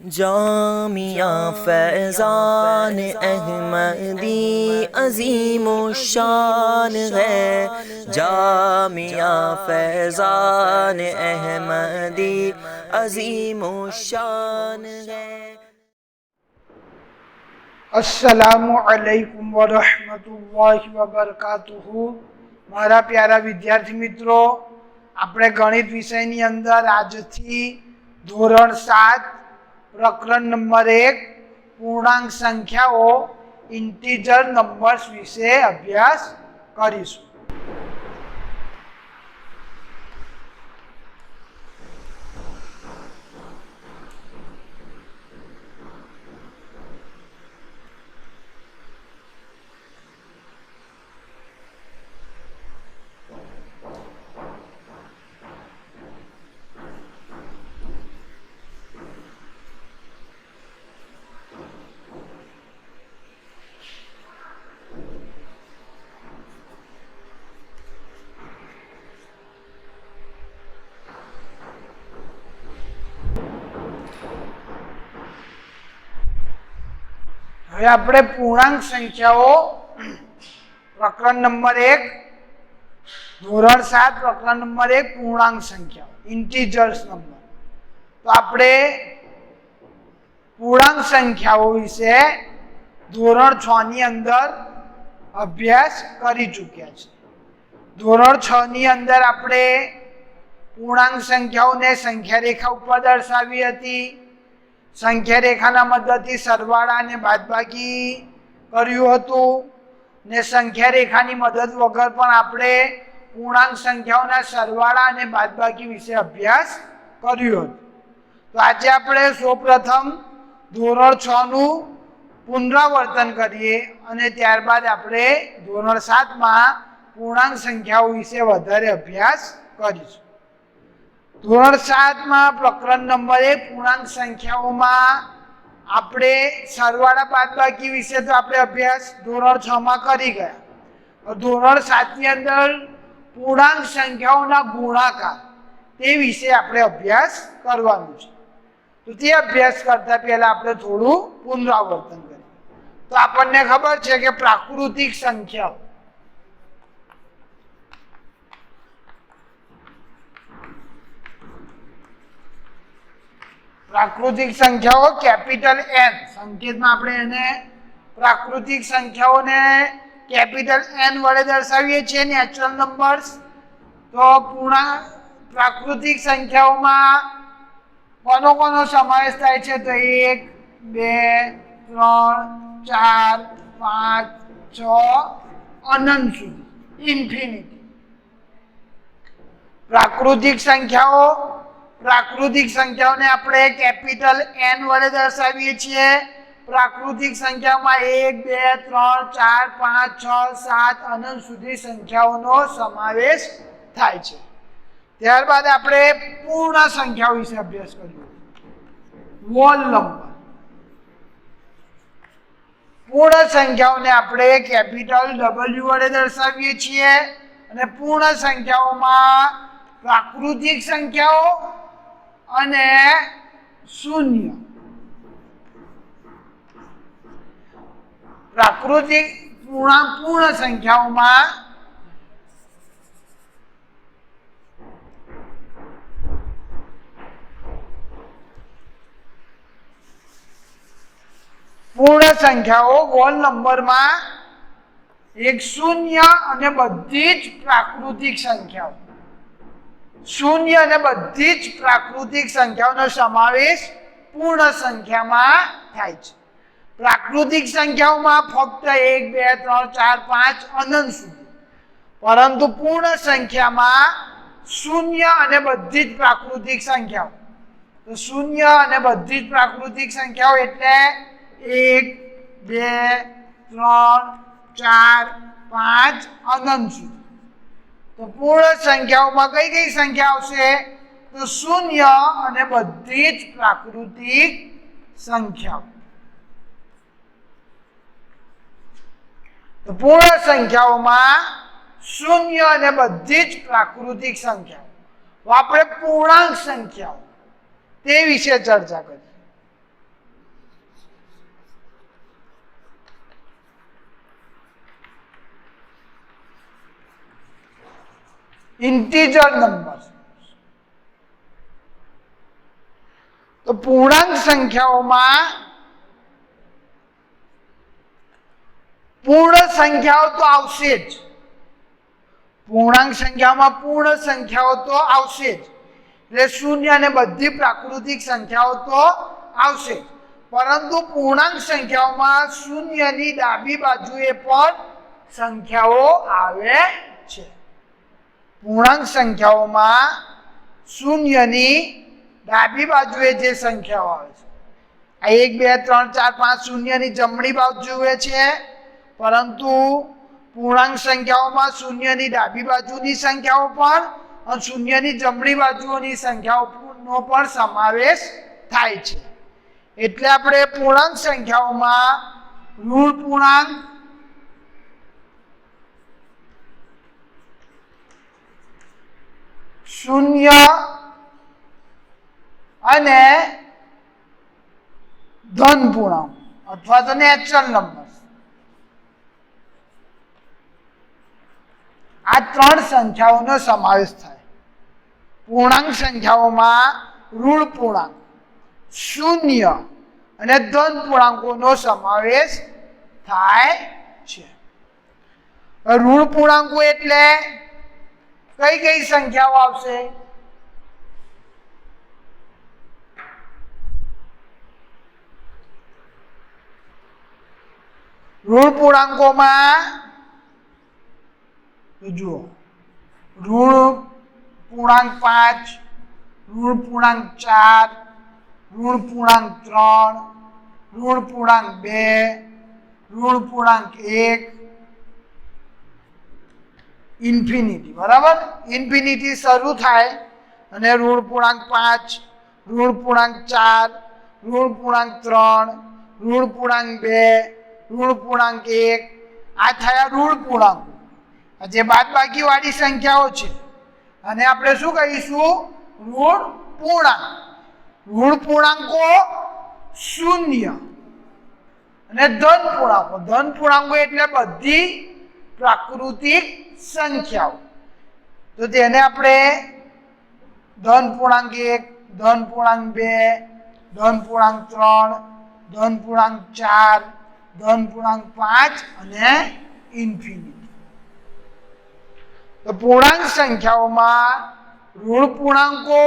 जामिया फैज़ान अहमदी अज़ीमुश्शान है। जामिया फैज़ान अहमदी अज़ीमुश्शान है। अस्सलामु अलैकुम वरहमतुल्लाहि वबरकातुहू। मारा प्यारा विद्यार्थी मित्रों, આપણે ગણિત વિષયની અંદર આજથી ધોરણ 7 પ્રકરણ નંબર 1 પૂર્ણાંક સંખ્યાઓ ઇન્ટીજર નંબર્સ વિશે અભ્યાસ કરીશું। હવે આપણે પૂર્ણાંક સંખ્યાઓ પ્રકરણ નંબર 1 ધોરણ 7 પ્રકરણ નંબર 1 પૂર્ણાંક સંખ્યાઓ ઇન્ટીજર્સ નંબર। તો આપણે પૂર્ણાંક સંખ્યાઓ વિશે ધોરણ 6 ની અંદર અભ્યાસ કરી ચૂક્યા છે। ધોરણ 6 ની અંદર આપણે પૂર્ણાંક સંખ્યાઓને સંખ્યા રેખા ઉપર દર્શાવી હતી। સંખ્યા રેખાના મદદથી સરવાળા અને બાદબાકી કર્યું હતું ને સંખ્યા રેખાની મદદ વગર પણ આપણે પૂર્ણાંક સંખ્યાઓના સરવાળા અને બાદબાકી વિશે અભ્યાસ કર્યો હતો। તો આજે આપણે સૌપ્રથમ ધોરણ 6 નું પુનરાવર્તન કરીએ અને ત્યારબાદ આપણે ધોરણ 7 માં પૂર્ણાંક સંખ્યાઓ વિશે વધારે અભ્યાસ કરીશું। ધોરણ 7 માં પ્રકરણ નંબર 1 પૂર્ણાંક સંખ્યાઓમાં આપણે સરવાળા બાદબાકી વિશે તો આપણે અભ્યાસ ધોરણ 6 માં કરી ગયા। ધોરણ 7 ની અંદર પૂર્ણાંક સંખ્યાઓના ગુણાકાર તે વિશે આપણે અભ્યાસ કરવાનો છે। તો તે અભ્યાસ કરતા પહેલા આપણે થોડું પુનરાવર્તન કરીએ। તો આપણને ખબર છે કે પ્રાકૃતિક સંખ્યાઓ પ્રાકૃતિક સંખ્યાઓ કેપિટલ N સંકેતમાં આપણે એને પ્રાકૃતિક સંખ્યાઓને કેપિટલ N વડે દર્શાવીએ છીએ નેચરલ નંબર્સ। તો પ્રાકૃતિક સંખ્યાઓમાં કોનો સમાવેશ થાય છે? તો 1 2 3 4 5 6 અનંત સુધી ઇન્ફિનિટી। પ્રાકૃતિક સંખ્યાઓને આપણે કેપિટલ N વડે દર્શાવીએ છીએ। પ્રાકૃતિક સંખ્યામાં 1 2 3 4 5 6 7 અનંત સુધી સંખ્યાઓનો સમાવેશ થાય છે। ત્યારબાદ આપણે પૂર્ણ સંખ્યાઓ વિશે અભ્યાસ કર્યો। હોલ નંબર પૂર્ણ સંખ્યાઓને આપણે કેપિટલ W વડે દર્શાવીએ છીએ અને પૂર્ણ સંખ્યાઓમાં પ્રાકૃતિક સંખ્યાઓ અને શૂન્ય પ્રાકૃતિક પૂર્ણ સંખ્યાઓમાં પૂર્ણ સંખ્યાઓ હોલ નંબરમાં એક શૂન્ય અને બધી જ પ્રાકૃતિક સંખ્યાઓ શૂન્ય અને બધી જ પ્રાકૃતિક સંખ્યાઓનો સમાવેશ પૂર્ણ સંખ્યામાં થાય છે। પ્રાકૃતિક સંખ્યાઓમાં ફક્ત 1 2 3 4 5 અનંત સુધી, પરંતુ પૂર્ણ સંખ્યામાં શૂન્ય અને બધી જ પ્રાકૃતિક સંખ્યાઓ। તો શૂન્ય અને બધી જ પ્રાકૃતિક સંખ્યાઓ એટલે 1 2 3 4 5 અનંત સુધી। તો પૂર્ણ સંખ્યાઓમાં કઈ સંખ્યા આવશે? તો શૂન્ય અને બધી જ પ્રાકૃતિક સંખ્યાઓ। તો પૂર્ણ સંખ્યાઓમાં શૂન્ય અને બધી જ પ્રાકૃતિક સંખ્યાઓ। આપણે પૂર્ણાંક સંખ્યાઓ તે વિશે ચર્ચા કરી। Integer number. તો પૂર્ણાંક સંખ્યાઓમાં પૂર્ણ સંખ્યાઓ તો આવશે જ. પૂર્ણાંક સંખ્યામાં પૂર્ણ સંખ્યાઓ તો આવશે જ. એટલે શૂન્ય અને બધી પ્રાકૃતિક સંખ્યાઓ તો આવશે જ. પરંતુ પૂર્ણાંક સંખ્યાઓમાં શૂન્યની ડાબી બાજુએ પણ સંખ્યાઓ આવે છે. પૂર્ણાંક સંખ્યાઓમાં શૂન્યની ડાબી બાજુએ જે સંખ્યાઓ આવે છે, આ 1 2 3 4 5 શૂન્યની જમણી બાજુએ છે. પરંતુ પૂર્ણાંક સંખ્યાઓમાં શૂન્યની ડાબી બાજુની સંખ્યાઓ પણ અને શૂન્યની જમણી બાજુની સંખ્યાઓનો પણ સમાવેશ થાય છે. એટલે આપણે પૂર્ણાંક સંખ્યાઓમાં ઋણ પૂર્ણાંક, શૂન્ય અને ધન પૂર્ણાંક અથવા તો નેચરલ નંબર, આ ત્રણ સંખ્યાઓનો સમાવેશ થાય. પૂર્ણાંક સંખ્યાઓમાં ઋણ પૂર્ણાંક, શૂન્ય અને ધન પૂર્ણાંકોનો સમાવેશ થાય છે. ઋણ પૂર્ણાંકો એટલે કઈ કઈ સંખ્યાઓ આવશે? ઋણ પૂર્ણાંકોમાં જુઓ, ઋણ પૂર્ણાંક 5, ઋણ પૂર્ણાંક 4, ઋણ પૂર્ણાંક 3, ઋણ પૂર્ણાંક 2, ઋણ પૂર્ણાંક 1, ઇન્ફિનિટી. બરાબર? ઇન્ફિનિટી શરૂ થાય અને ઋણ પૂર્ણાંક 5, ઋણ પૂર્ણાંક 4, ઋણ પૂર્ણાંક 3, ઋણ પૂર્ણાંક 2, ઋણ પૂર્ણાંક 1, આ થયા ઋણ પૂર્ણાંકો. જે બાદબાકી વાળી સંખ્યાઓ છે અને આપણે શું કહીશું? ઋણ પૂર્ણાંક. ઋણ પૂર્ણાંકો શૂન્ય અને ધન પૂર્ણાંકો. ધન પૂર્ણાંકો એટલે બધી પ્રાકૃતિક સંખ્યાઓ. તો તેને આપણે ધન પૂર્ણાંક 1, ધન પૂર્ણાંક 2, ધન પૂર્ણાંક 3, ધન પૂર્ણાંક 4, ધન પૂર્ણાંક 5 અને ઇન્ફિનિટી. તો પૂર્ણાંક સંખ્યાઓમાં ઋણ પૂર્ણાંકો,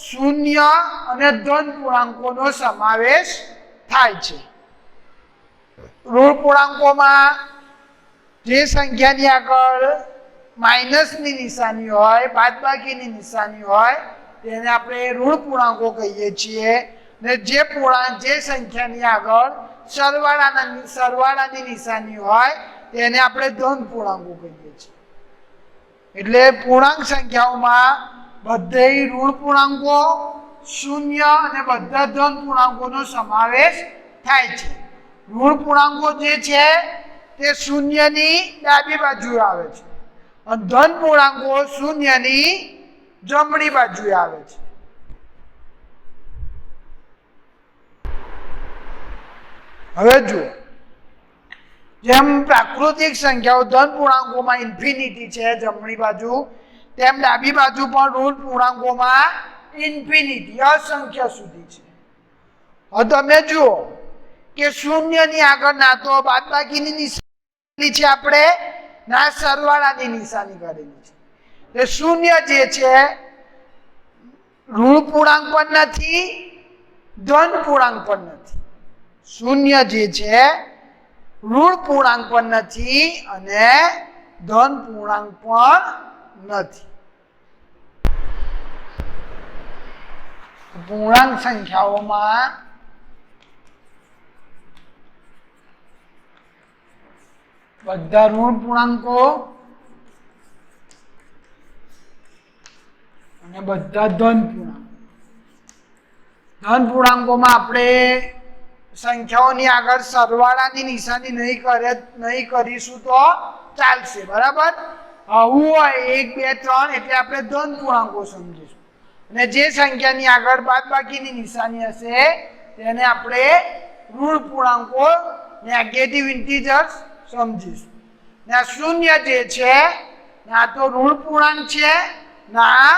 શૂન્ય અને ધન પૂર્ણાંકોનો સમાવેશ થાય છે. ઋણ પૂર્ણાંકોમાં જે સંખ્યાની આગળ માઇનસની નિશાની હોય, બાદબાકીની નિશાની હોય, તેને આપણે ઋણ પૂર્ણાંકો કહીએ છીએ. ને જે સંખ્યાની આગળ સરવાળાની નિશાની હોય તેને આપણે ધન પૂર્ણાંકો કહીએ છીએ. એટલે પૂર્ણાંક સંખ્યાઓમાં બધે ઋણ પૂર્ણાંકો, શૂન્ય અને બધા ધન પૂર્ણાંકોનો સમાવેશ થાય છે. ઋણ પૂર્ણાંકો જે છે તે શૂન્યની ડાબી બાજુએ આવે છે અને ધન પૂર્ણાંકો શૂન્યની જમણી બાજુએ આવે છે. હવે જુઓ, જેમ પ્રાકૃતિક સંખ્યાઓ ધન પૂર્ણાંકોમાં ઇન્ફિનિટી છે જમણી બાજુ, તેમ ડાબી બાજુ પણ ઋણ પૂર્ણાંકોમાં ઇન્ફિનિટી અસંખ્ય સુધી છે. હવે તમે જુઓ કે શૂન્યની આગળ ના તો બાદબાકીની નિશાની છે આપણે, ના સરવાળાની નિશાની કરેલી છે. એટલે શૂન્ય જે છે ઋણ પૂર્ણાંક પણ નથી, ધન પૂર્ણાંક પણ નથી. શૂન્ય જે છે ઋણ પૂર્ણાંક પણ નથી અને ધન પૂર્ણાંક પણ નથી. પૂર્ણાંક સંખ્યાઓમાં બધા ઋણ પૂર્ણાંકો અને બધા ધન પૂર્ણાંકો. ધન પૂર્ણાંકોમાં આપણે સંખ્યાઓની આગળ સરવાળાની નિશાની નહીં કરીશું તો ચાલશે. બરાબર? આવું હોય 1 2 3 એટલે આપણે ધન પૂર્ણાંકો સમજીશું અને જે સંખ્યાની આગળ બાદબાકીની નિશાની હશે તેને આપણે ઋણ પૂર્ણાંકો, નેગેટિવ ઇન્ટીજર્સ સમજીશું. ને આ શૂન્ય જે છે ના તો ઋણ પૂર્ણાંક છે ના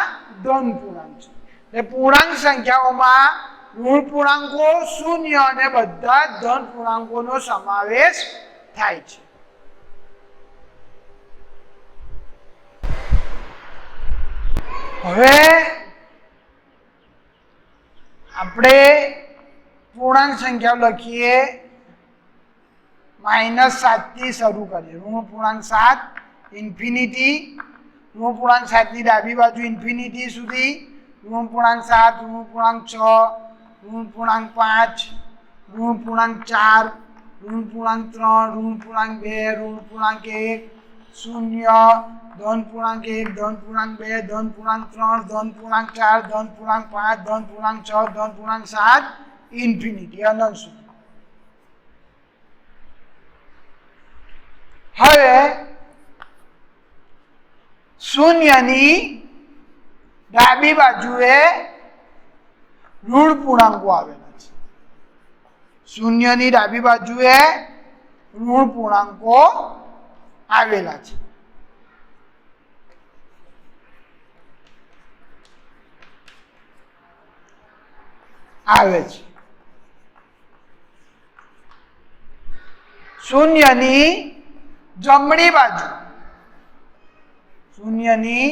ધન પૂર્ણાંક છે. એટલે પૂર્ણાંક સંખ્યાઓમાં ઋણ પૂર્ણાંકો, શૂન્ય અને બધા ધન પૂર્ણાંકોનો સમાવેશ થાય છે. હવે આપણે પૂર્ણાંક સંખ્યાઓ લખીએ. -7 થી શરૂ કરીએ. ઋણ પૂર્ણાંક 7 ઇન્ફિનિટી, ઋણ પૂર્ણાંક 7 ની ડાબી બાજુ ઇન્ફિનિટી સુધી, ઋણ પૂર્ણાંક 7, ઋણ પૂર્ણાંક 6, ઋણ પૂર્ણાંક 5, ઋણ પૂર્ણાંક 4, ઋણ પૂર્ણાંક 3, ઋણ પૂર્ણાંક 2, ઋણ પૂર્ણાંક 1, શૂન્ય, ધન પૂર્ણાંક 1, ધન પૂર્ણાંક 2, ધન પૂર્ણાંક 3, ધન પૂર્ણાંક 4, ધન પૂર્ણાંક 5, ધન પૂર્ણાંક 6, ધન પૂર્ણાંક 7, ઇન્ફિનિટી અનંત સુધી. હવે શૂન્યની ડાબી બાજુએ ઋણ પૂર્ણાંકો આવેલા છે. શૂન્યની ડાબી બાજુએ ઋણ પૂર્ણાંકો આવેલા છે. આવે છે. શૂન્યની જમણી બાજુ, શૂન્યની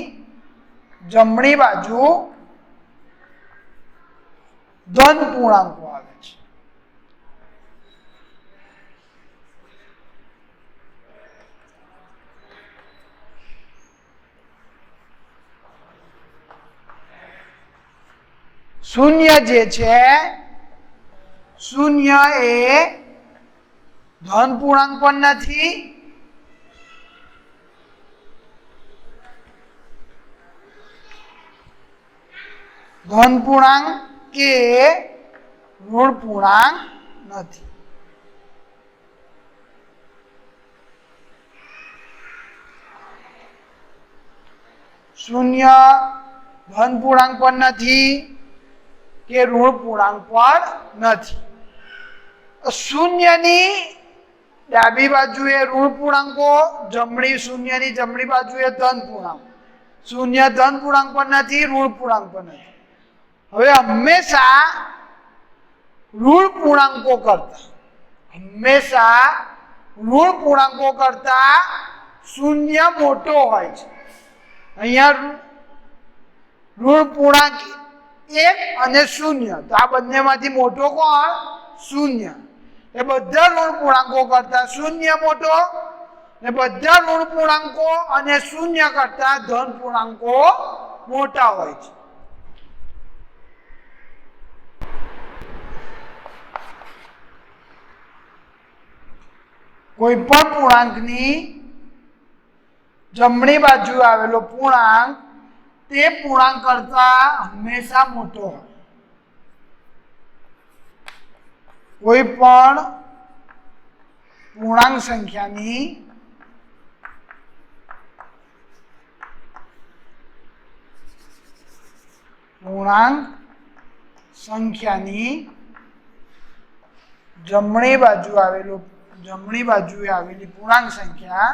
જમણી બાજુ ધન પૂર્ણાંકો આવે છે. શૂન્ય જે છે, શૂન્ય એ ધન પૂર્ણાંક પણ નથી ધન પૂર્ણાંક કે ઋણ પૂર્ણાંક નથી. શૂન્ય ધન પૂર્ણાંક પણ નથી કે ઋણ પૂર્ણાંક પણ નથી. શૂન્યની ડાબી બાજુએ ઋણ પૂર્ણાંકો, શૂન્યની જમણી બાજુએ ધન પૂર્ણાંક. શૂન્ય ધન પૂર્ણાંક પણ નથી, ઋણ પૂર્ણાંક પણ નથી. હવે હંમેશા ઋણ પૂર્ણાંકો કરતા શૂન્ય મોટો હોય છે. અહીંયા ઋણ પૂર્ણાંક 1 અને શૂન્ય, તો આ બંનેમાંથી મોટો કોણ? શૂન્ય. એ બધા ઋણ પૂર્ણાંકો કરતા શૂન્ય મોટો, ને બધા ઋણ પૂર્ણાંકો અને શૂન્ય કરતા ધન પૂર્ણાંકો મોટા હોય છે. કોઈ પણ પૂર્ણાંકની જમણી બાજુ આવેલો પૂર્ણાંક તે પૂર્ણાંક કરતા હંમેશા મોટો હોય. કોઈ પણ પૂર્ણાંક સંખ્યાની જમણી બાજુએ આવેલી પૂર્ણાંક સંખ્યા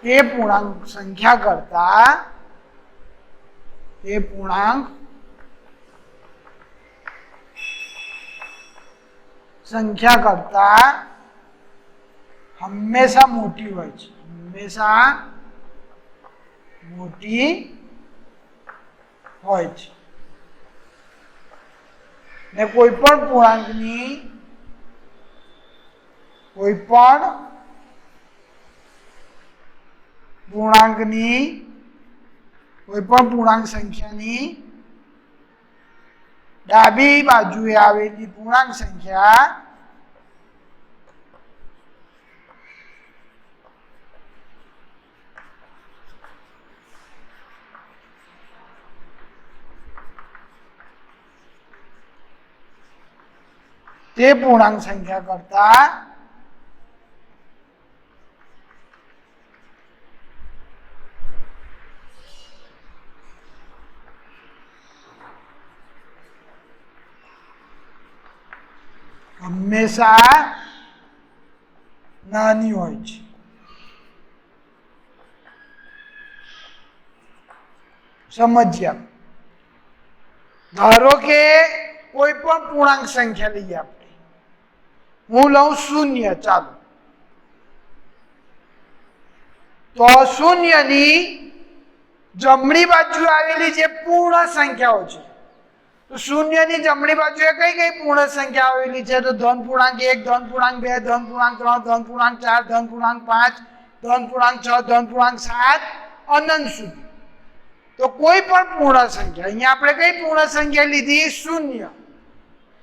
તે પૂર્ણાંક સંખ્યા કરતા હંમેશા મોટી હોય છે. ને કોઈ પણ પૂર્ણાંક સંખ્યાની ડાબી બાજુએ આવેલી પૂર્ણાંક સંખ્યા તે પૂર્ણાંક સંખ્યા કરતા હંમેશા નાની હોય છે. સમજ્યા? ધારો કે કોઈ પણ પૂર્ણાંક સંખ્યા લઈએ આપણે. હું લઉં 0. ચાલો, તો 0 ની જમણી બાજુ આવેલી જે પૂર્ણ સંખ્યાઓ છે, તો 0 ની જમણી બાજુએ કઈ કઈ પૂર્ણ સંખ્યા આવેલી છે? તો ધન પૂર્ણાંક 1, ધન પૂર્ણાંક 2, ધન પૂર્ણાંક 3, ધન પૂર્ણાંક 4, ધન પૂર્ણાંક 5, ધન પૂર્ણાંક 6, ધન પૂર્ણાંક 7, અનંત સુધી. તો કોઈ પણ પૂર્ણ સંખ્યા, અહીંયા આપણે કઈ પૂર્ણ સંખ્યા લીધી? 0.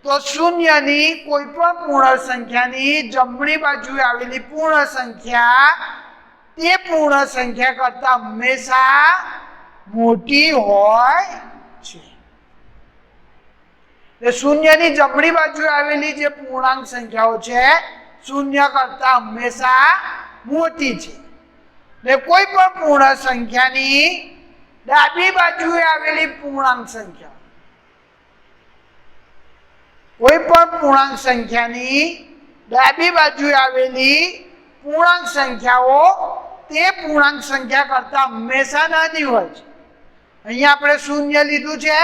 તો 0 ની કોઈ પણ પૂર્ણ સંખ્યાની જમણી બાજુએ આવેલી પૂર્ણ સંખ્યા તે પૂર્ણ સંખ્યા કરતા હંમેશા મોટી હોય છે. એટલે 0 ની જમણી બાજુએ આવેલી જે પૂર્ણાંક સંખ્યાઓ છે 0 કરતા હંમેશા મોટી છે. ને કોઈ પણ પૂર્ણ સંખ્યાની ડાબી બાજુએ આવેલી પૂર્ણાંક સંખ્યા, કોઈ પણ પૂર્ણાંક સંખ્યાની ડાબી બાજુએ આવેલી પૂર્ણાંક સંખ્યાઓ તે પૂર્ણાંક સંખ્યા કરતા હંમેશા નાની હોય છે. અહીંયા આપણે 0 લીધું છે,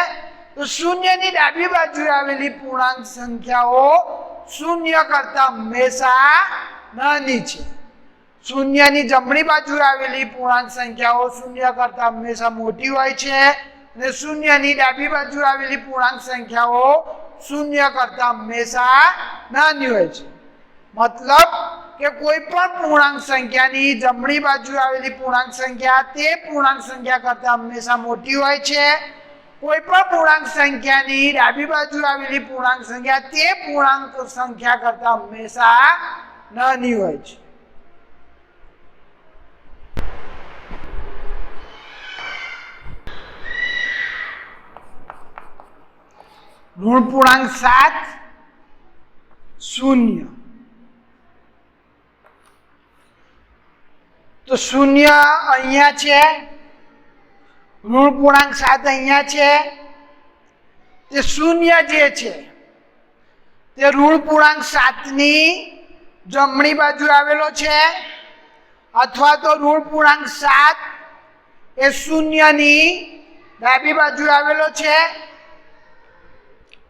તો 0 ની ડાબી બાજુએ આવેલી પૂર્ણાંક સંખ્યાઓ 0 કરતા હંમેશા નાની છે. 0 ની જમણી બાજુએ આવેલી પૂર્ણાંક સંખ્યાઓ 0 કરતા હંમેશા મોટી હોય છે અને 0 ની ડાબી બાજુએ આવેલી પૂર્ણાંક સંખ્યાઓ 0 કરતા હંમેશા નાની હોય છે. મતલબ કે કોઈ પણ પૂર્ણાંક સંખ્યાની જમણી બાજુએ આવેલી પૂર્ણાંક સંખ્યા તે પૂર્ણાંક સંખ્યા કરતા હંમેશા મોટી હોય છે. કોઈ પણ પૂર્ણાંક સંખ્યાની ડાબી બાજુએ આવેલી પૂર્ણાંક સંખ્યા તે પૂર્ણાંક સંખ્યા કરતા હંમેશા નાની હોય છે. ઋણ પૂર્ણાંક 7 0. તો 0 અહીંયા છે, ઋણ પૂર્ણાંક 7 અહીંયા છે. તે 0 જે છે તે ઋણ પૂર્ણાંક 7 ની જમણી બાજુ આવેલો છે, અથવા તો ઋણ પૂર્ણાંક 7 એ 0 ની ડાબી બાજુ આવેલો છે.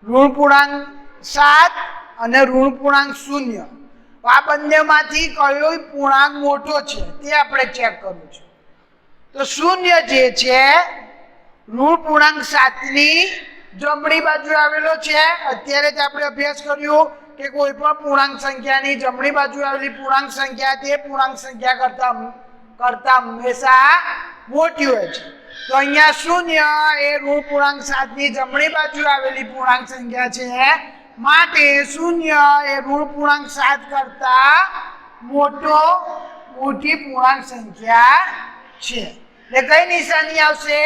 ઋણ પૂર્ણાંક 7 અને ઋણ પૂર્ણાંક 0, આ બંનેમાંથી કયો પૂર્ણાંક મોટો છે તે આપણે ચેક કરવું છે. તો 0 જે છે ઋણ પૂર્ણાંક 7 ની જમણી બાજુ આવેલો છે. અત્યારે જ આપણે અભ્યાસ કર્યો કે કોઈ પણ પૂર્ણાંક સંખ્યાની જમણી બાજુ આવેલી પૂર્ણાંક સંખ્યા તે પૂર્ણાંક સંખ્યા કરતા હંમેશા મોટી હોય છે. તો અહીંયા 0 એ ઋણ પૂર્ણાંક 7 ની જમણી બાજુ આવેલી પૂર્ણાંક સંખ્યા છે, માટે 0 એ ઋણ પૂર્ણાંક 7 કરતા મોટી પૂર્ણાંક સંખ્યા છે. એટલે કઈ નિશાની આવશે?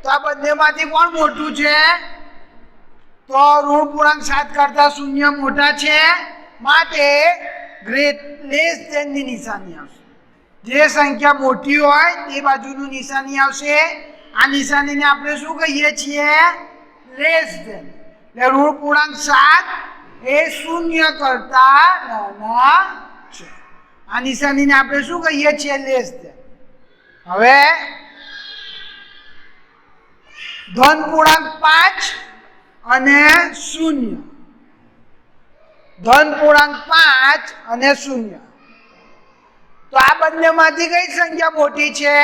તો આ બંનેમાંથી કોણ મોટું છે? તો ઋણ પૂર્ણાંક 7 કરતા 0 મોટા છે, માટે લેસ ધેન ની નિશાની આવશે. જે સંખ્યા મોટી હોય તે બાજુનું નિશાની આવશે. આ નિશાનીને આપણે શું કહીએ છીએ? Less than. એટલે ઋણ પૂર્ણાંક 7 એ 0 કરતા નાના છે. આ નિશાનીને આપણે શું કહીએ છીએ? Less than. હવે ધન પૂર્ણાંક 5 અને 0, ધન પૂર્ણાંક 5 અને 0. તો આ બંનેમાંથી કઈ સંખ્યા મોટી છે?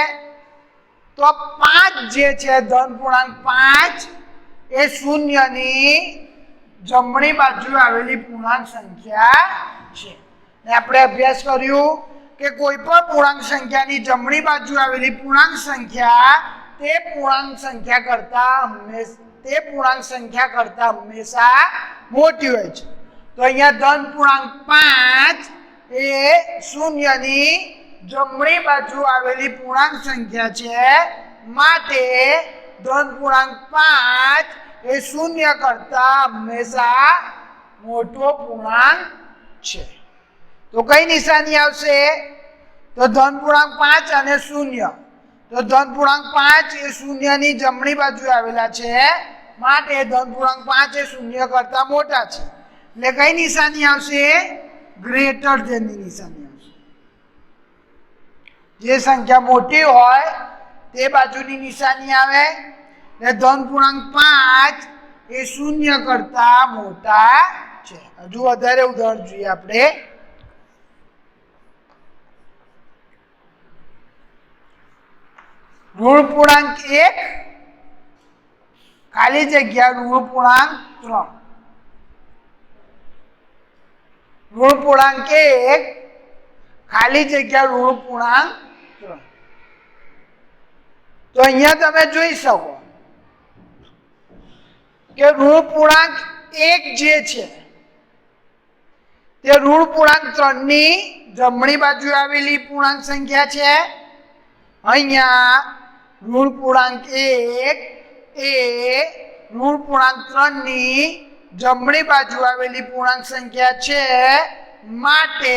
તો 5 જે છે, ધન પૂર્ણાંક 5 એ 0 ની જમણી બાજુ આવેલી પૂર્ણાંક સંખ્યા છે. ને આપણે અભ્યાસ કર્યું કે કોઈ પણ પૂર્ણાંક સંખ્યાની જમણી બાજુ આવેલી પૂર્ણાંક સંખ્યા તે પૂર્ણાંક સંખ્યા કરતા હંમેશા મોટી હોય છે. તો અહીંયા ધન પૂર્ણાંક 5 એ 0 ની જમણી બાજુ આવેલી પૂર્ણાંક સંખ્યા છે, માટે ધન પૂર્ણાંક 5 એ 0 કરતા હંમેશા મોટો પૂર્ણાંક છે. તો કઈ નિશાની આવશે? તો ધન પૂર્ણાંક 5 અને 0. તો ધન પૂર્ણાંક 5 એ 0 ની જમણી બાજુ આવેલા છે, માટે ધન પૂર્ણાંક 5 એ 0 કરતા મોટા છે. એટલે કઈ નિશાની આવશે? ગ્રેટર ધેનની નિશાની આવશે. જે સંખ્યા મોટી હોય તે બાજુની નિશાની આવે. એટલે ધન પૂર્ણાંક 5 એ શૂન્ય કરતા મોટા છે. હજુ વધારે ઉદાહરણ જોઈએ આપણે. ઋણ પૂર્ણાંક 1 ખાલી જગ્યા ઋણ પૂર્ણાંક 3. ઋણ પૂર્ણાંક 1 ખાલી જગ્યા ઋણ પૂર્ણાંક 3. તો અહીંયા તમે જોઈ શકો કે ઋણ પૂર્ણાંક 1 જે છે તે ઋણ પૂર્ણાંક 3 ની જમણી બાજુ આવેલી પૂર્ણાંક સંખ્યા છે. અહીંયા ઋણ પૂર્ણાંક 1 એ ઋણ પૂર્ણાંક 3 ની જમણી બાજુ આવેલી પૂર્ણાંક સંખ્યા છે. માટે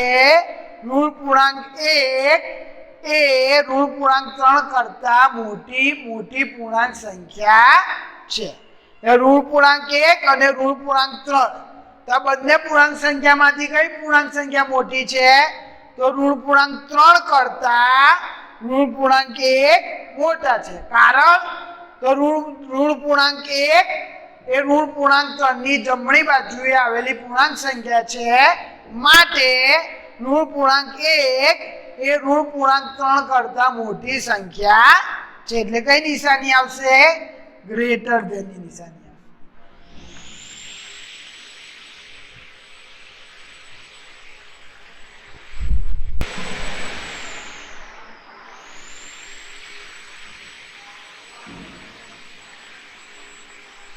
ઋણ પૂર્ણાંક 1 એ ઋણ પૂર્ણાંક 3 કરતા મોટી પૂર્ણાંક સંખ્યા છે. ઋણ પૂર્ણાંક 1 અને ઋણ પૂર્ણાંક 3 તો બંને પૂર્ણાંક સંખ્યામાંથી કઈ પૂર્ણાંક સંખ્યા મોટી છે? તો ઋણ પૂર્ણાંક 3 કરતા ઋણ પૂર્ણાંક 1 મોટા છે. કારણ તો ઋણ પૂર્ણાંક 1 એ ઋણ પૂર્ણાંક 3 ની જમણી બાજુએ આવેલી પૂર્ણાંક સંખ્યા છે. માટે ઋણ પૂર્ણાંક 1 એ ઋણ પૂર્ણાંક 3 કરતા મોટી સંખ્યા છે. એટલે કઈ નિશાની આવશે? ગ્રેટર ધેનની નિશાની.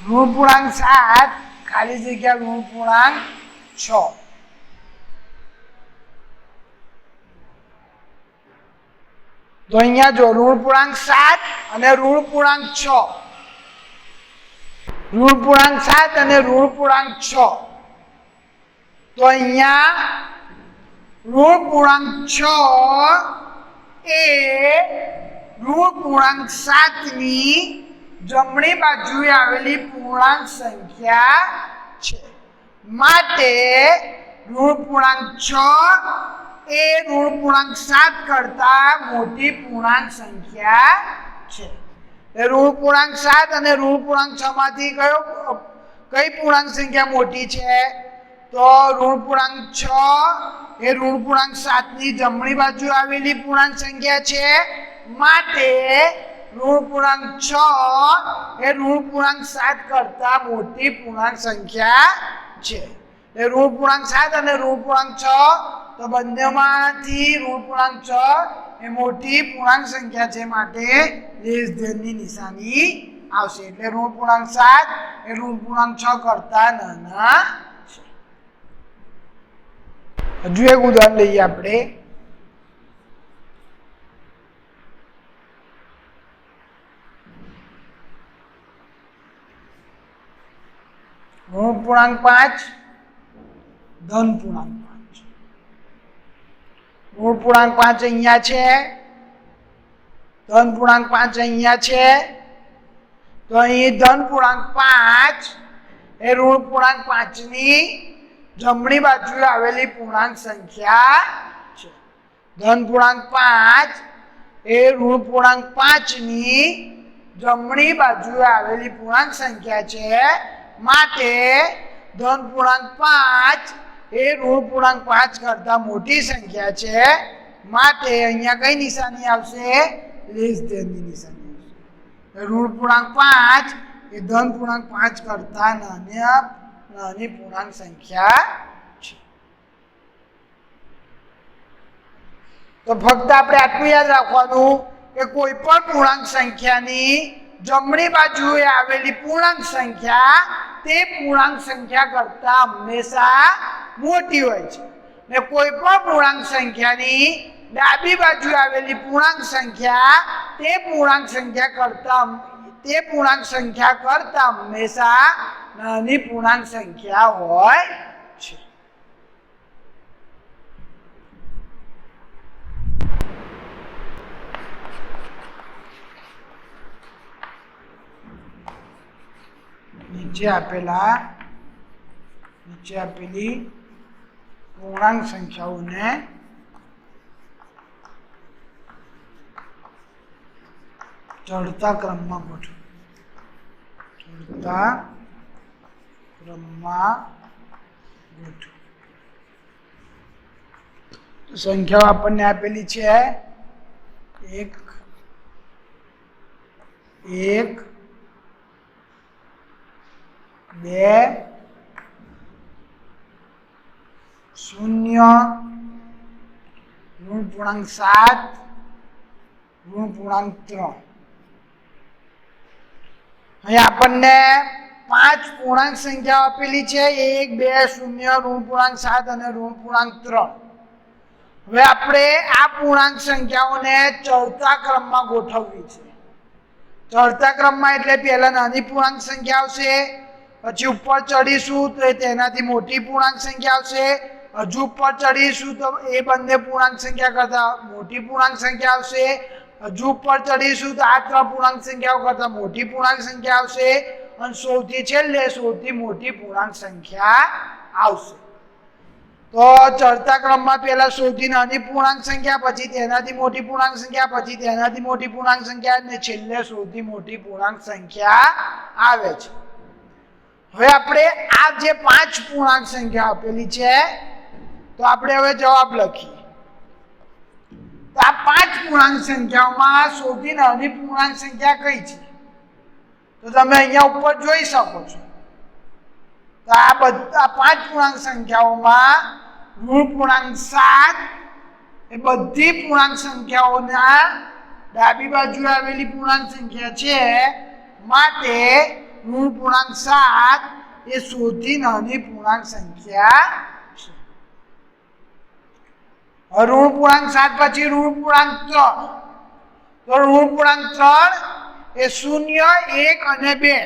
ઋણ પૂર્ણાંક 7 ખાલી જગ્યા ઋણ પૂર્ણાંક 6. તો અહીંયા જો ઋણ પૂર્ણાંક 7 અને ઋણ પૂર્ણાંક 6. ઋણ પૂર્ણાંક 7 અને ઋણ પૂર્ણાંક 6. તો અહીંયા ઋણ પૂર્ણાંક 6 એ ઋણ પૂર્ણાંક 7 ની જમણી બાજુએ આવેલી પૂર્ણાંક સંખ્યા છે. માટે ઋણ પૂર્ણાંક 6 એ ઋણ પૂર્ણાંક 7 કરતા મોટી પૂર્ણાંક સંખ્યા છે. ઋણ પૂર્ણાંક 7 અને ઋણ પૂર્ણાંક 6 માંથી કઈ પૂર્ણાંક સંખ્યા મોટી છે? તો ઋણ પૂર્ણાંક 6 એ ઋણ પૂર્ણાંક 7 ની જમણી બાજુ આવેલી પૂર્ણાંક સંખ્યા છે. માટે ઋણ પૂર્ણાંક 6 એ ઋણ પૂર્ણાંક 7 કરતા મોટી પૂર્ણાંક સંખ્યા છે. ઋણ પૂર્ણાંક 7 અને ઋણ પૂર્ણાંક 6 તો બંનેમાંથી ઋણ પૂર્ણાંક 6 એ મોટી પૂર્ણાંક સંખ્યા છે. માટે લેસ ધેન ની નિશાની આવશે. એટલે ઋણ પૂર્ણાંક 7 એ ઋણ પૂર્ણાંક 6 કરતા નાના છે. હજુ એક ઉદાહરણ લઈએ આપણે. ઋણ પૂર્ણાંક 5 ધન પૂર્ણાંક 5. ઋણ પૂર્ણાંક 5 અહીંયા છે, ધન પૂર્ણાંક 5 અહીંયા છે. તો અહીં ધન પૂર્ણાંક 5 એ ઋણ પૂર્ણાંક 5 ની જમણી બાજુએ આવેલી પૂર્ણાંક સંખ્યા છે. ધન પૂર્ણાંક 5 એ ઋણ પૂર્ણાંક 5 ની જમણી બાજુએ આવેલી પૂર્ણાંક સંખ્યા છે. માટે ધન પૂર્ણાંક 5 એ ઋણ પૂર્ણાંક 5 કરતા મોટી સંખ્યા છે. માટે અહીંયા કઈ નિશાની આવશે? લેસ ધેન ની નિશાની આવશે. ઋણ પૂર્ણાંક 5 એ ધન પૂર્ણાંક 5 કરતા નાની પૂર્ણાંક સંખ્યા છે. તો ફક્ત આપણે આટલું યાદ રાખવાનું કે કોઈ પણ પૂર્ણાંક સંખ્યાની જમણી બાજુએ આવેલી પૂર્ણાંક સંખ્યા તે પૂર્ણાંક સંખ્યા કરતા હંમેશા મોટી હોય છે. ને કોઈ પણ પૂર્ણાંક સંખ્યાની ડાબી બાજુએ આવેલી પૂર્ણાંક સંખ્યા તે પૂર્ણાંક સંખ્યા કરતા હંમેશા નાની પૂર્ણાંક સંખ્યા હોય છે. નીચે નીચે આપેલી પૂર્ણાંક સંખ્યાઓને ચડતા ક્રમમાં ગોઠવો. ચડતા ક્રમમાં ગોઠવો. તો સંખ્યાઓ આપણને આપેલી છે 1 1 2 0 ઋણ પૂર્ણાંક 7 ઋણ પૂર્ણાંક 3. અહીં આપણને 5 પૂર્ણાંક સંખ્યાઓ આપેલી છે 1 2 0 ઋણ પૂર્ણાંક 7 અને ઋણ પૂર્ણાંક 3. હવે આપણે આ પૂર્ણાંક સંખ્યાઓને ચડતા ક્રમમાં ગોઠવવી છે. ચડતા ક્રમમાં એટલે પહેલા નાની પૂર્ણાંક સંખ્યા આવશે, પછી ઉપર ચડીશું તો તેનાથી મોટી પૂર્ણાંક સંખ્યા આવશે, હજુ ઉપર ચડીશું તો એ બંને પૂર્ણાંક સંખ્યા કરતા મોટી પૂર્ણાંક સંખ્યા આવશે, હજુ ઉપર ચડીશું તો આ ત્રણ પૂર્ણાંક સંખ્યાઓ કરતા મોટી પૂર્ણાંક સંખ્યા આવશે અને સૌથી છેલ્લે સૌથી મોટી પૂર્ણાંક સંખ્યા આવશે. તો ચડતા ક્રમમાં પહેલા સૌથી નાની પૂર્ણાંક સંખ્યા, પછી તેનાથી મોટી પૂર્ણાંક સંખ્યા, પછી તેનાથી મોટી પૂર્ણાંક સંખ્યા અને છેલ્લે સૌથી મોટી પૂર્ણાંક સંખ્યા આવે છે. હવે આપણે આ જે 5 પૂર્ણાંક સંખ્યા આપેલી છે તો આપણે હવે જવાબ લખીએ. તો આ 5 પૂર્ણાંક સંખ્યાઓમાં સૌથી નાની પૂર્ણાંક સંખ્યા કઈ છે? તો તમે અહીંયા ઉપર જોઈ શકો છો. તો આ બધા 5 પૂર્ણાંક સંખ્યાઓમાં ઋણ પૂર્ણાંક 7 એ બધી પૂર્ણાંક સંખ્યાઓના ડાબી બાજુ આવેલી પૂર્ણાંક સંખ્યા છે, માટે ઋણ પૂર્ણાંક 7 એ સૌથી નાની પૂર્ણાંક સંખ્યા છે. ઋણ પૂર્ણાંક 7 પછી ઋણ પૂર્ણાંક 3. તો ઋણ પૂર્ણાંક 3 એ 0 1 અને 2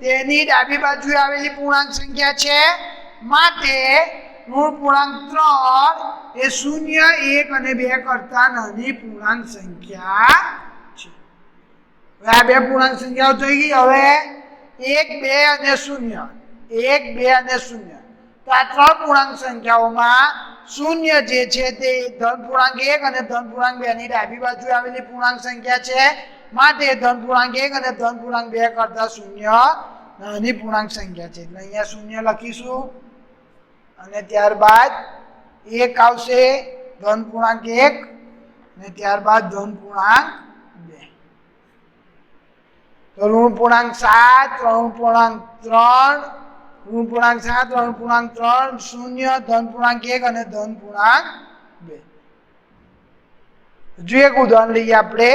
તેની ડાબી બાજુ આવેલી પૂર્ણાંક સંખ્યા છે, માટે ઋણ પૂર્ણાંક 3 એ 0 1 અને 2 કરતા નાની પૂર્ણાંક સંખ્યા છે. હવે આ બે પૂર્ણાંક સંખ્યાઓ થઈ ગઈ. હવે 1 2 અને 0 1 2 અને 0. તો આ ત્રણ પૂર્ણાંક સંખ્યાઓમાં 0 જે છે તે ધન પૂર્ણાંક 1 અને ધન પૂર્ણાંક 2 ની ડાબી બાજુ આવેલી પૂર્ણાંક સંખ્યા છે, માટે ધન પૂર્ણાંક 1 અને ધન પૂર્ણાંક 2 કરતા 0 નાની પૂર્ણાંક સંખ્યા છે. એટલે અહીંયા 0 લખીશું અને ત્યારબાદ 1 આવશે, ધન પૂર્ણાંક 1 અને ત્યારબાદ ધન પૂર્ણાંક 2. તો ઋણ પૂર્ણાંક 7 ઋણ પૂર્ણાંક 3 ઋણ પૂર્ણાંક 7 ઋણ પૂર્ણાંક 3 0 ધન પૂર્ણાંક 1 અને ધન પૂર્ણાંક 2. હજુ એક ઉદાહરણ લઈએ આપણે.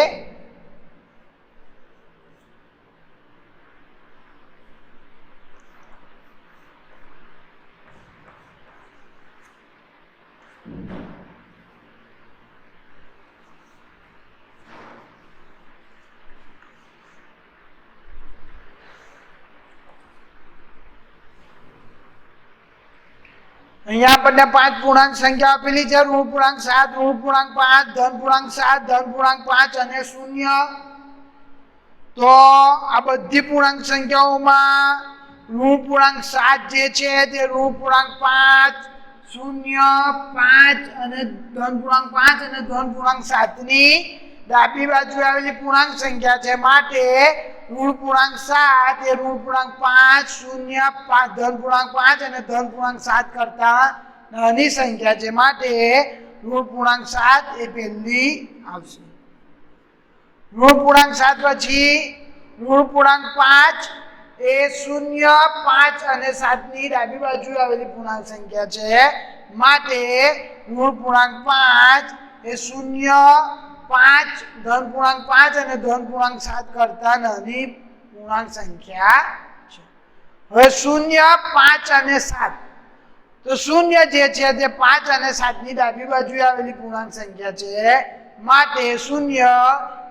અહીંયા આપણને 5 પૂર્ણાંક સંખ્યા આપેલી છે. ઋણ પૂર્ણાંક 7 ઋણ પૂર્ણાંક 5 ધન પૂર્ણાંક 7 ધન પૂર્ણાંક 5 અને 0. તો આ બધી પૂર્ણાંક સંખ્યાઓમાં ઋણ પૂર્ણાંક 7 જે છે તે ઋણ પૂર્ણાંક 5 0 5 અને ધન પૂર્ણાંક 5 અને ધન પૂર્ણાંક 7 ની ડાબી બાજુ આવેલી પૂર્ણાંક સંખ્યા છે, માટે ઋણ પૂર્ણાંક 7 એ ઋણ પૂર્ણાંક 5 0 5 ધન પૂર્ણાંક 5 અને ધન પૂર્ણાંક 7 કરતા નાની સંખ્યા છે, માટે ઋણ પૂર્ણાંક 7 એ પહેલી આવશે. ઋણ પૂર્ણાંક 7 પછી ઋણ પૂર્ણાંક 5 એ 0 5 અને 7 ની ડાબી બાજુ આવેલી પૂર્ણાંક સંખ્યા છે, માટે ઋણ પૂર્ણાંક 5 એ 0 5 ધન પૂર્ણાંક 5 અને ધન પૂર્ણાંક 7 કરતા નાની પૂર્ણાંક સંખ્યા છે. હવે 0 5 અને 7. તો 0 જે છે તે 5 અને 7 ની ડાબી બાજુ આવેલી પૂર્ણાંક સંખ્યા છે, માટે 0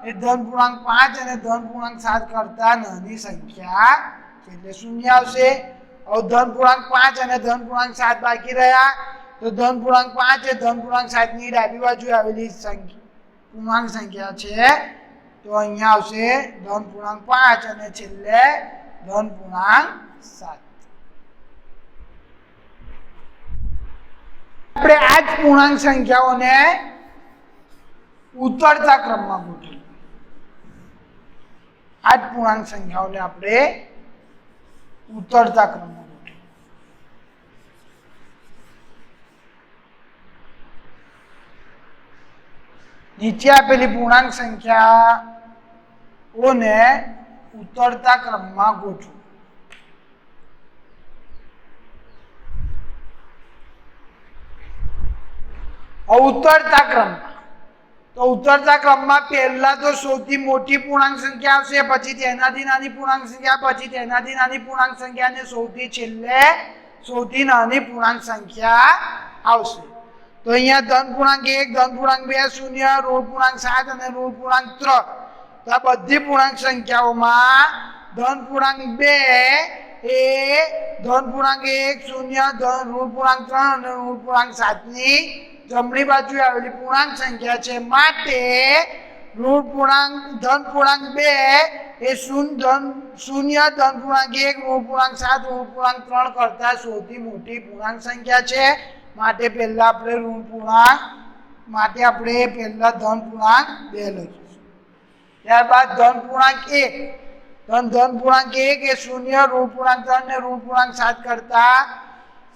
એ ધન પૂર્ણાંક 5 અને ધન પૂર્ણાંક 7 કરતા નાની સંખ્યા છે, એટલે 0 આવશે. હવે ધન પૂર્ણાંક 5 અને ધન પૂર્ણાંક 7 બાકી રહ્યા. તો ધન પૂર્ણાંક 5 એ ધન પૂર્ણાંક 7 ની ડાબી બાજુ આવેલી પૂર્ણાંક સંખ્યા છે, તો અહીંયા આવશે ધન પૂર્ણાંક 5 અને છેલ્લે ધન પૂર્ણાંક 7. આપણે આ જ પૂર્ણાંક સંખ્યાઓને ઉતરતા ક્રમમાં ગોઠવીએ. આ જ પૂર્ણાંક સંખ્યાઓને આપણે ઉતરતા ક્રમમાં ગોઠવીએ. નીચે આપેલી પૂર્ણાંક સંખ્યાઓને ઉતરતા ક્રમમાં ગોઠવો. ઉતરતા ક્રમમાં તો ઉતરતા ક્રમમાં પહેલા તો સૌથી મોટી પૂર્ણાંક સંખ્યા આવશે, પછી તેનાથી નાની પૂર્ણાંક સંખ્યા, પછી તેનાથી નાની પૂર્ણાંક સંખ્યા અને સૌથી છેલ્લે સૌથી નાની પૂર્ણાંક સંખ્યા આવશે. તો અહીંયા ધન પૂર્ણાંક 1, ધન પૂર્ણાંક 2, શૂન્ય, ઋણ પૂર્ણાંક 7 અને ઋણ પૂર્ણાંક 3. તો આ બધી પૂર્ણાંક સંખ્યાઓમાં ધન પૂર્ણાંક 2 એ ધન પૂર્ણાંક 1, શૂન્ય, ઋણ પૂર્ણાંક 3 અને ઋણ પૂર્ણાંક 7 ની જમણી બાજુએ આવેલી પૂર્ણાંક સંખ્યા છે. માટે ઋણ પૂર્ણાંક ધન પૂર્ણાંક 2 એ શૂન્ય, ધન પૂર્ણાંક 1, ઋણ પૂર્ણાંક 7, ઋણ પૂર્ણાંક 3 કરતા સૌથી મોટી પૂર્ણાંક સંખ્યા છે. માટે પહેલા આપણે ઋણ પૂર્ણાંક માટે આપણે પહેલા ધન પૂર્ણાંક 2 લખીશું. ત્યારબાદ ધન પૂર્ણાંક 1 ધન પૂર્ણાંક 1 એ શૂન્ય, ઋણ પૂર્ણાંક 3 ને ઋણ પૂર્ણાંક 7 કરતા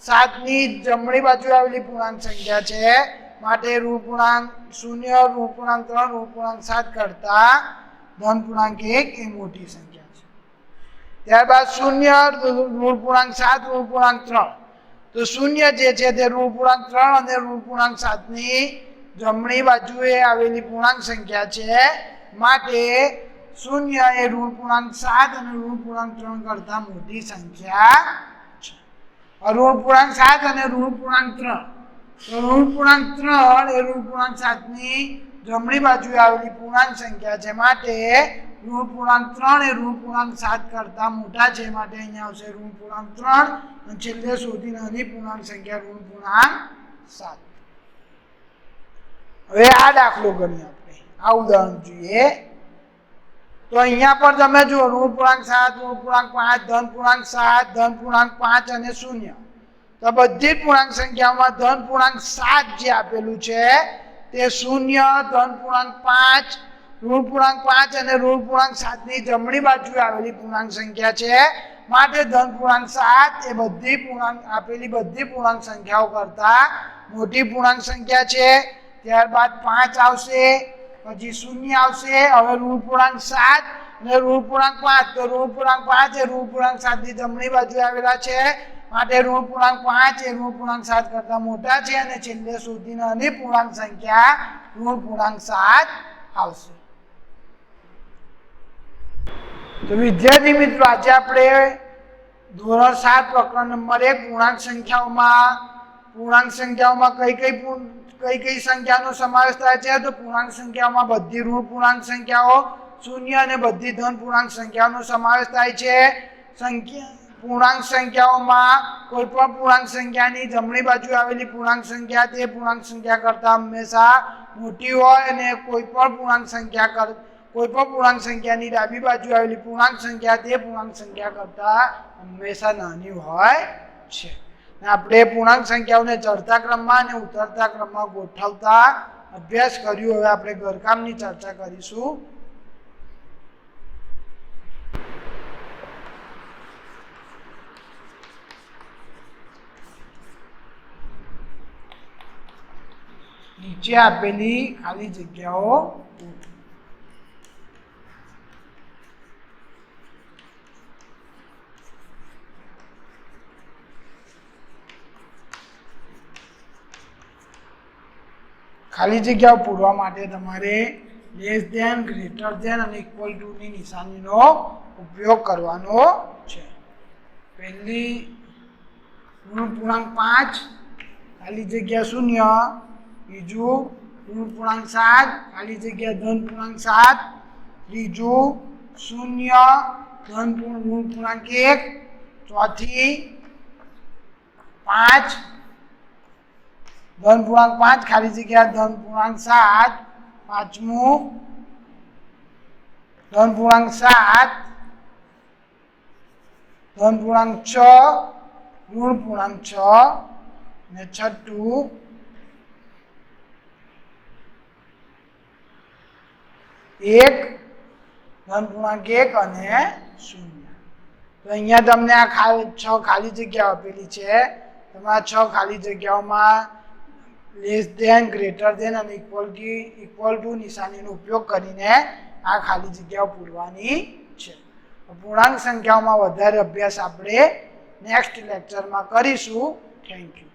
7 ની જમણી બાજુએ આવેલી પૂર્ણાંક સંખ્યા છે. માટે ઋણ પૂર્ણાંક 0, ઋણ પૂર્ણાંક 3, ઋણ પૂર્ણાંક 7 કરતા ધન પૂર્ણાંક 1 એ મોટી સંખ્યા છે. ત્યારબાદ શૂન્ય, ઋણ પૂર્ણાંક 7, ઋણ પૂર્ણાંક 3. તો શૂન્ય જે છે તે ઋણ પૂર્ણાંક 3 અને ઋણ પૂર્ણાંક 7 ની જમણી બાજુએ આવેલી પૂર્ણાંક સંખ્યા છે. માટે શૂન્ય એ ઋણ પૂર્ણાંક 7 અને ઋણ પૂર્ણાંક 3 કરતા મોટી સંખ્યા છે. ઋણ પૂર્ણાંક 7 અને ઋણ પૂર્ણાંક 3. તો ઋણ પૂર્ણાંક 3 એ ઋણ પૂર્ણાંક 7 ની જમણી બાજુએ આવેલી પૂર્ણાંક સંખ્યા છે. માટે ઋણ પૂર્ણાંક 3 એ ઋણ પૂર્ણાંક 7 કરતા મોટા છે. માટે અહીંયા આવશે ઋણ પૂર્ણાંક 3 અને છેલ્લે સૌથી નાની પૂર્ણાંક સંખ્યા ઋણ પૂર્ણાંક 7. હવે આ દાખલો ગણીએ આપણે. આ ઉદાહરણ જોઈએ તો અહીંયા પણ તમે જુઓ ઋણ પૂર્ણાંક 7, ઋણ પૂર્ણાંક 5, ધન પૂર્ણાંક 7, ધન પૂર્ણાંક 5 અને 0. તો બધી પૂર્ણાંક સંખ્યાઓમાં ધન પૂર્ણાંક 7 જે આપેલું છે તે 0, ધન પૂર્ણાંક 5, ઋણ પૂર્ણાંક 5 અને ઋણ પૂર્ણાંક 7 ની જમણી બાજુએ આવેલી પૂર્ણાંક સંખ્યા છે. માટે ધન પૂર્ણાંક 7 એ બધી આપેલી બધી પૂર્ણાંક સંખ્યાઓ કરતા મોટી પૂર્ણાંક સંખ્યા છે. ત્યારબાદ 5 આવશે, પછી 0 આવશે. હવે ઋણ પૂર્ણાંક 7 અને ઋણ પૂર્ણાંક 5. તો ઋણ પૂર્ણાંક 5 એ ઋણ પૂર્ણાંક 7 ની જમણી બાજુએ આવેલા છે. માટે ઋણ પૂર્ણાંક 5 એ ઋણ પૂર્ણાંક 7 કરતા મોટા છે. અને છેલ્લે સુધી નાની પૂર્ણાંક સંખ્યા ઋણ પૂર્ણાંક 7 આવશે. તો વિદ્યાર્થી મિત્રો આજે આપણે ધોરણ 7 પ્રકરણ નંબર 1 પૂર્ણાંક સંખ્યાઓમાં કઈ સંખ્યાનો સમાવેશ થાય છે. તો પૂર્ણાંક સંખ્યાઓમાં બધી ઋણ પૂર્ણાંક સંખ્યાઓ, શૂન્ય અને બધી ધન પૂર્ણાંક સંખ્યાઓનો સમાવેશ થાય છે. પૂર્ણાંક સંખ્યાઓમાં કોઈ પણ પૂર્ણાંક સંખ્યાની જમણી બાજુ આવેલી પૂર્ણાંક સંખ્યા તે પૂર્ણાંક સંખ્યા કરતા હંમેશા મોટી હોય અને કોઈ પણ પૂર્ણાંક સંખ્યાની ડાબી બાજુ આવેલી પૂર્ણાંક સંખ્યા તે પૂર્ણાંક સંખ્યા કરતા હંમેશા નાની હોય છે. આપણે પૂર્ણાંક સંખ્યાઓને ચડતા ક્રમમાં અને ઉતરતા ક્રમમાં ગોઠવતા અભ્યાસ કર્યો. હવે આપણે ઘરકામની ચર્ચા કરીશું. નીચે આપેલી ખાલી જગ્યાઓ ખાલી જગ્યાઓ પૂરવા માટે તમારે લેસ ધેન, ગ્રેટર ધેન અને ઇક્વલ ટુ ની નિશાનીનો ઉપયોગ કરવાનો છે. પહેલી ઋણ પૂર્ણાંક 5 ખાલી જગ્યા 0. બીજું ઋણ પૂર્ણાંક 7 ખાલી જગ્યા ધન પૂર્ણાંક 7. ત્રીજું 0 ઋણ પૂર્ણાંક 1. ચોથી 5 ધન પૂર્ણાંક 5 ખાલી જગ્યા ધન પૂર્ણાંક 7. પાંચમું ધન પૂર્ણાંક 7 ધન પૂર્ણાંક 6 ઋણ પૂર્ણાંક 6 અને છઠ્ઠું 1 ધન પૂર્ણાંક 1 અને 0. તો અહીંયા તમને આ 6 ખાલી જગ્યાઓ આપેલી છે. તમે આ 6 ખાલી જગ્યાઓમાં લેસ ધેન, ગ્રેટર ધેન અને ઇક્વલ ટુ નિશાનીનો ઉપયોગ કરીને આ ખાલી જગ્યાઓ પૂરવાની છે. પૂર્ણાંક સંખ્યાઓમાં વધારે અભ્યાસ આપણે નેક્સ્ટ લેક્ચરમાં કરીશું. Thank you.